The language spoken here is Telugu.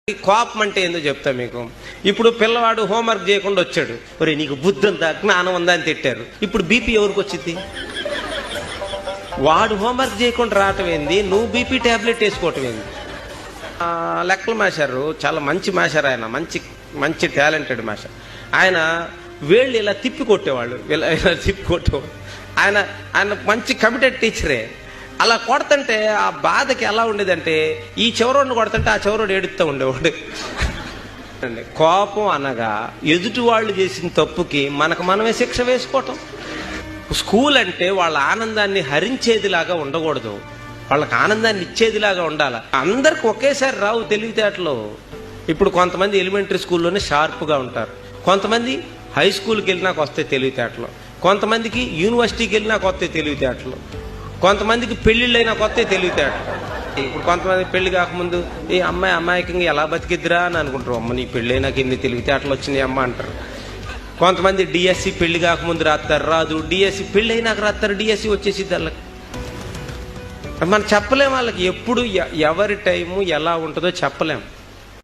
కోపం అంటే ఏందో చెప్తా మీకు. ఇప్పుడు పిల్లవాడు హోంవర్క్ చేయకుండా వచ్చాడు, ఒరే నీకు బుద్ధి ఉందా జ్ఞానం ఉందా అని తిట్టారు. ఇప్పుడు బీపీ ఎవరికి వచ్చింది? వాడు హోంవర్క్ చేయకుండా రావటం ఏంది, నువ్వు బీపీ ట్యాబ్లెట్ వేసుకోవటం ఏంది? లెక్కల మాస్టారు చాలా మంచి మాస్టర్, ఆయన మంచి మంచి టాలెంటెడ్ మాస్టర్. ఆయన వేళ్ళు ఇలా తిప్పి కొట్టేవాళ్ళు, ఇలా తిప్పి కొట్టేవాళ్ళు. ఆయన మంచి కమిటెడ్ టీచరే. అలా కొడుతుంటే ఆ బాధకి ఎలా ఉండేదంటే, ఈ చివరోడిని కొడుతుంటే ఆ చివరోడు ఏడుస్తూ ఉండేవాడు. కోపం అనగా ఎదుటి వాళ్ళు చేసిన తప్పుకి మనకు మనమే శిక్ష వేసుకోవటం. స్కూల్ అంటే వాళ్ళ ఆనందాన్ని హరించేదిలాగా ఉండకూడదు, వాళ్ళకి ఆనందాన్ని ఇచ్చేదిలాగా ఉండాలి. అందరికి ఒకేసారి రావు తెలివితేటలు. ఇప్పుడు కొంతమంది ఎలిమెంటరీ స్కూల్లోనే షార్ప్గా ఉంటారు, కొంతమంది హై స్కూల్కి వెళ్ళినాక వస్తాయి తెలివితేటలు, కొంతమందికి యూనివర్సిటీకి వెళ్ళినాక వస్తాయి తెలివితేటలు, కొంతమందికి పెళ్ళిళ్ళైనా కొత్త తెలివితేటలు. ఇప్పుడు కొంతమంది పెళ్లి కాకముందు ఈ అమ్మాయికంగా ఎలా బతికిద్దిరా అని అనుకుంటారు. అమ్మ నీ పెళ్ళైనాక ఎన్ని తెలివితేటలు వచ్చినాయి అమ్మ అంటారు. కొంతమంది డిఎస్సి పెళ్లి కాకముందు రాస్తారు, రాదు. డిఎస్సి పెళ్ళి అయినాక రాస్తారు, డిఎస్సి వచ్చేసిద్ది వాళ్ళకి. మనం చెప్పలేం వాళ్ళకి ఎప్పుడు ఎవరి టైము ఎలా ఉంటుందో చెప్పలేం.